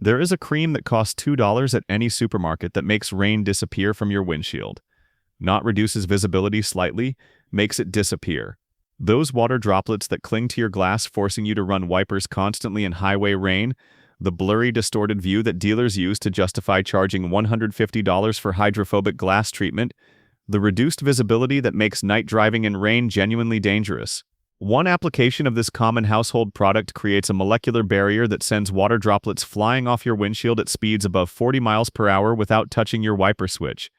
There is a cream that costs $2 at any supermarket that makes rain disappear from your windshield. Not reduces visibility slightly, makes it disappear. Those water droplets that cling to your glass, forcing you to run wipers constantly in highway rain, the blurry, distorted view that dealers use to justify charging $150 for hydrophobic glass treatment, the reduced visibility that makes night driving in rain genuinely dangerous. One application of this common household product creates a molecular barrier that sends water droplets flying off your windshield at speeds above 40 miles per hour without touching your wiper switch.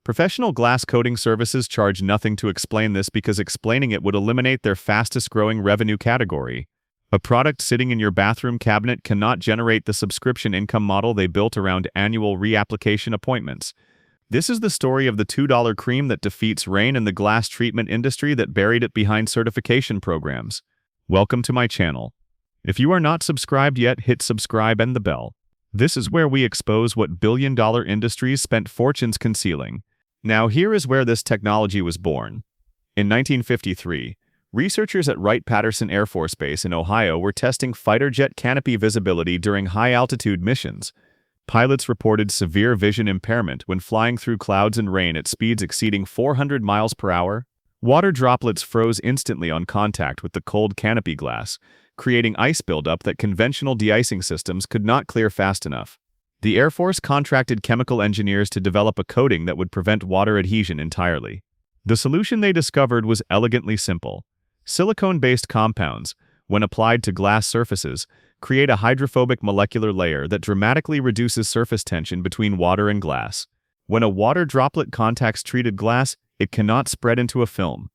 Professional glass coating services charge nothing to explain this because explaining it would eliminate their fastest-growing revenue category. A product sitting in your bathroom cabinet cannot generate the subscription income model they built around annual reapplication appointments. This is the story of the $2 cream that defeats rain and the glass treatment industry that buried it behind certification programs. Welcome to my channel. If you are not subscribed yet, hit subscribe and the bell. This is where we expose what billion-dollar industries spent fortunes concealing. Now here is where this technology was born. In 1953, researchers at Wright-Patterson Air Force Base in Ohio were testing fighter jet canopy visibility during high-altitude missions. Pilots reported severe vision impairment when flying through clouds and rain at speeds exceeding 400 miles per hour. Water droplets froze instantly on contact with the cold canopy glass, creating ice buildup that conventional de-icing systems could not clear fast enough. The Air Force contracted chemical engineers to develop a coating that would prevent water adhesion entirely. The solution they discovered was elegantly simple. Silicone-based compounds, when applied to glass surfaces, create a hydrophobic molecular layer that dramatically reduces surface tension between water and glass. When a water droplet contacts treated glass, it cannot spread into a film.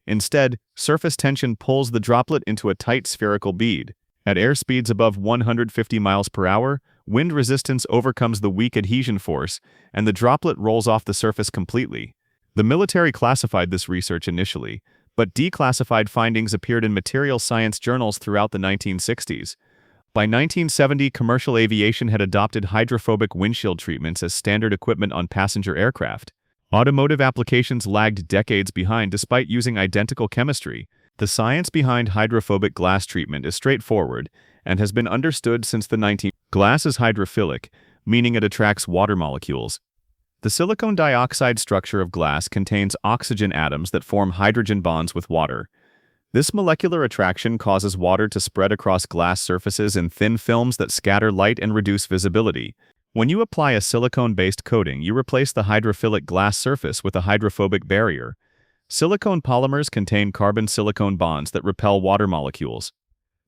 Instead, surface tension pulls the droplet into a tight spherical bead. At air speeds above 150 miles per hour, wind resistance overcomes the weak adhesion force, and the droplet rolls off the surface completely. The military classified this research initially, but declassified findings appeared in material science journals throughout the 1960s. By 1970, commercial aviation had adopted hydrophobic windshield treatments as standard equipment on passenger aircraft. Automotive applications lagged decades behind despite using identical chemistry. The science behind hydrophobic glass treatment is straightforward and has been understood since the 19th. Glass is hydrophilic, meaning it attracts water molecules. The silicone dioxide structure of glass contains oxygen atoms that form hydrogen bonds with water. This molecular attraction causes water to spread across glass surfaces in thin films that scatter light and reduce visibility. When you apply a silicone-based coating, you replace the hydrophilic glass surface with a hydrophobic barrier. Silicone polymers contain carbon-silicone bonds that repel water molecules.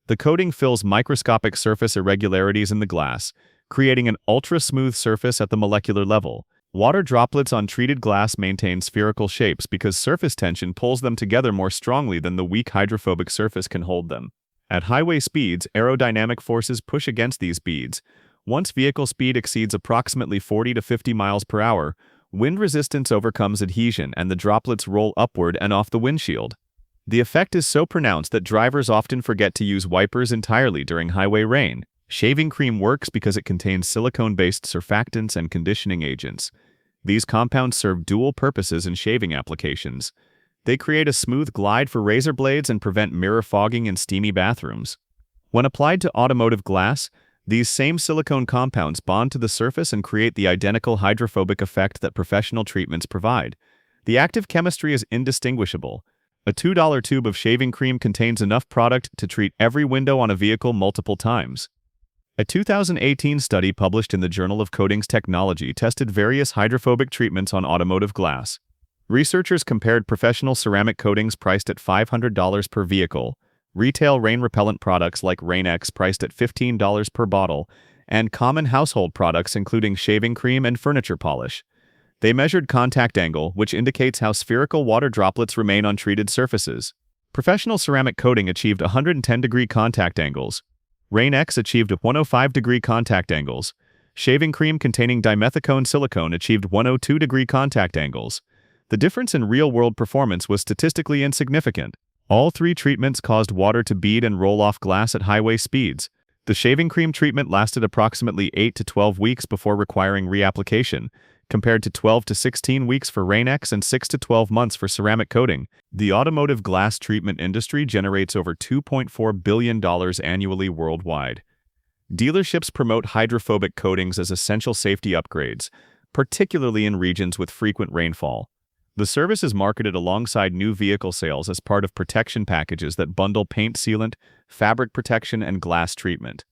The coating fills microscopic surface irregularities in the glass, creating an ultra-smooth surface at the molecular level. Water droplets on treated glass maintain spherical shapes because surface tension pulls them together more strongly than the weak hydrophobic surface can hold them. At highway speeds, aerodynamic forces push against these beads. Once vehicle speed exceeds approximately 40 to 50 miles per hour, wind resistance overcomes adhesion and the droplets roll upward and off the windshield. The effect is so pronounced that drivers often forget to use wipers entirely during highway rain. Shaving cream works because it contains silicone-based surfactants and conditioning agents. These compounds serve dual purposes in shaving applications. They create a smooth glide for razor blades and prevent mirror fogging in steamy bathrooms. When applied to automotive glass, these same silicone compounds bond to the surface and create the identical hydrophobic effect that professional treatments provide. The active chemistry is indistinguishable. A $2 tube of shaving cream contains enough product to treat every window on a vehicle multiple times. A 2018 study published in the Journal of Coatings Technology tested various hydrophobic treatments on automotive glass. Researchers compared professional ceramic coatings priced at $500 per vehicle, retail rain repellent products like Rain-X priced at $15 per bottle, and common household products including shaving cream and furniture polish. They measured contact angle, which indicates how spherical water droplets remain on treated surfaces. Professional ceramic coating achieved 110-degree contact angles. Rain-X achieved 105-degree contact angles. Shaving cream containing dimethicone silicone achieved 102-degree contact angles. The difference in real-world performance was statistically insignificant. All three treatments caused water to bead and roll off glass at highway speeds. The shaving cream treatment lasted approximately 8 to 12 weeks before requiring reapplication, compared to 12 to 16 weeks for Rain-X and 6 to 12 months for ceramic coating. The automotive glass treatment industry generates over $2.4 billion annually worldwide. Dealerships promote hydrophobic coatings as essential safety upgrades, particularly in regions with frequent rainfall. The service is marketed alongside new vehicle sales as part of protection packages that bundle paint sealant, fabric protection, and glass treatment.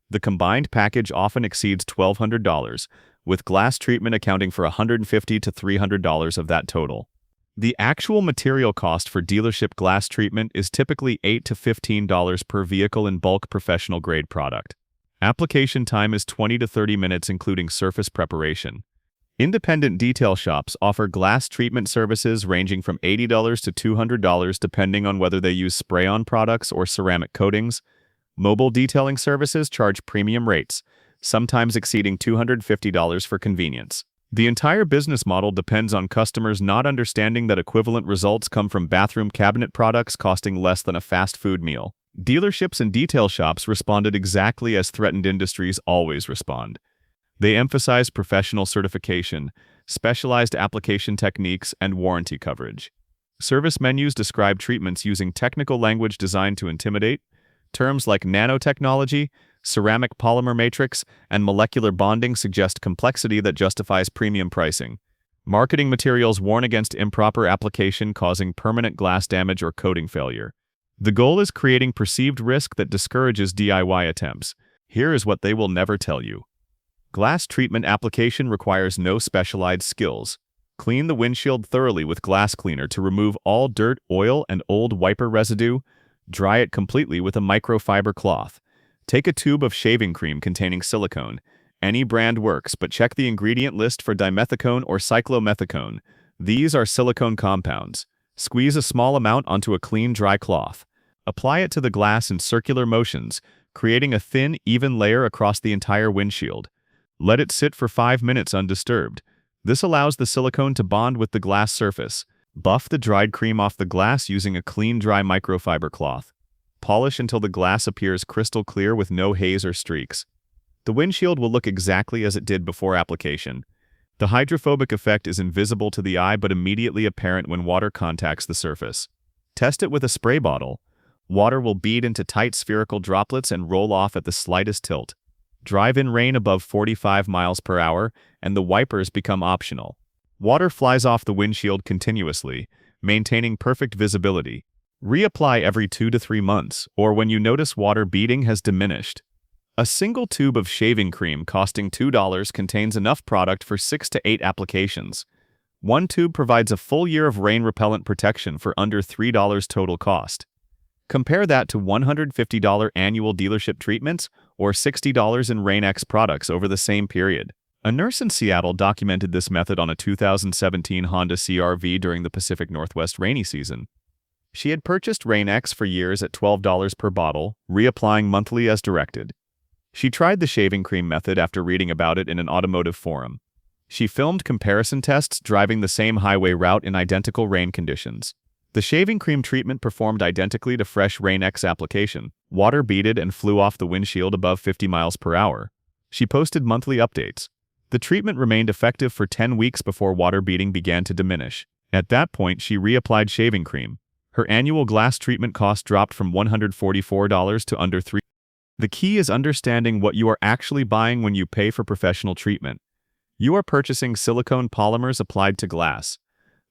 The combined package often exceeds $1,200, with glass treatment accounting for $150 to $300 of that total. The actual material cost for dealership glass treatment is typically $8 to $15 per vehicle in bulk professional-grade product. Application time is 20 to 30 minutes including surface preparation. Independent detail shops offer glass treatment services ranging from $80 to $200 depending on whether they use spray-on products or ceramic coatings. Mobile detailing services charge premium rates, sometimes exceeding $250 for convenience. The entire business model depends on customers not understanding that equivalent results come from bathroom cabinet products costing less than a fast food meal. Dealerships and detail shops responded exactly as threatened industries always respond. They emphasize professional certification, specialized application techniques, and warranty coverage. Service menus describe treatments using technical language designed to intimidate. Terms like nanotechnology, ceramic polymer matrix, and molecular bonding suggest complexity that justifies premium pricing. Marketing materials warn against improper application causing permanent glass damage or coating failure. The goal is creating perceived risk that discourages DIY attempts. Here is what they will never tell you. Glass treatment application requires no specialized skills. Clean the windshield thoroughly with glass cleaner to remove all dirt, oil, and old wiper residue. Dry it completely with a microfiber cloth. Take a tube of shaving cream containing silicone. Any brand works, but check the ingredient list for dimethicone or cyclomethicone. These are silicone compounds. Squeeze a small amount onto a clean, dry cloth. Apply it to the glass in circular motions, creating a thin, even layer across the entire windshield. Let it sit for 5 minutes undisturbed. This allows the silicone to bond with the glass surface. Buff the dried cream off the glass using a clean, dry microfiber cloth. Polish until the glass appears crystal clear with no haze or streaks. The windshield will look exactly as it did before application. The hydrophobic effect is invisible to the eye but immediately apparent when water contacts the surface. Test it with a spray bottle. Water will bead into tight spherical droplets and roll off at the slightest tilt. Drive in rain above 45 miles per hour, and the wipers become optional. Water flies off the windshield continuously, maintaining perfect visibility. Reapply every 2 to 3 months, or when you notice water beading has diminished. A single tube of shaving cream costing $2 contains enough product for 6 to 8 applications. One tube provides a full year of rain-repellent protection for under $3 total cost. Compare that to $150 annual dealership treatments or $60 in Rain-X products over the same period. A nurse in Seattle documented this method on a 2017 Honda CR-V during the Pacific Northwest rainy season. She had purchased Rain-X for years at $12 per bottle, reapplying monthly as directed. She tried the shaving cream method after reading about it in an automotive forum. She filmed comparison tests driving the same highway route in identical rain conditions. The shaving cream treatment performed identically to fresh Rain-X application. Water beaded and flew off the windshield above 50 miles per hour. She posted monthly updates. The treatment remained effective for 10 weeks before water beading began to diminish. At that point, she reapplied shaving cream. Her annual glass treatment cost dropped from $144 to under $3. The key is understanding what you are actually buying when you pay for professional treatment. You are purchasing silicone polymers applied to glass.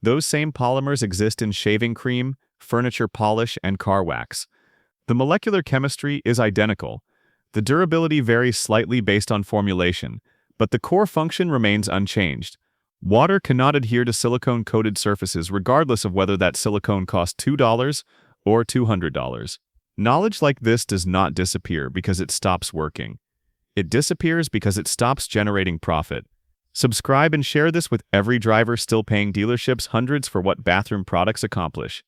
Those same polymers exist in shaving cream, furniture polish, and car wax. The molecular chemistry is identical. The durability varies slightly based on formulation, but the core function remains unchanged. Water cannot adhere to silicone-coated surfaces regardless of whether that silicone costs $2 or $200. Knowledge like this does not disappear because it stops working. It disappears because it stops generating profit. Subscribe and share this with every driver still paying dealerships hundreds for what bathroom products accomplish.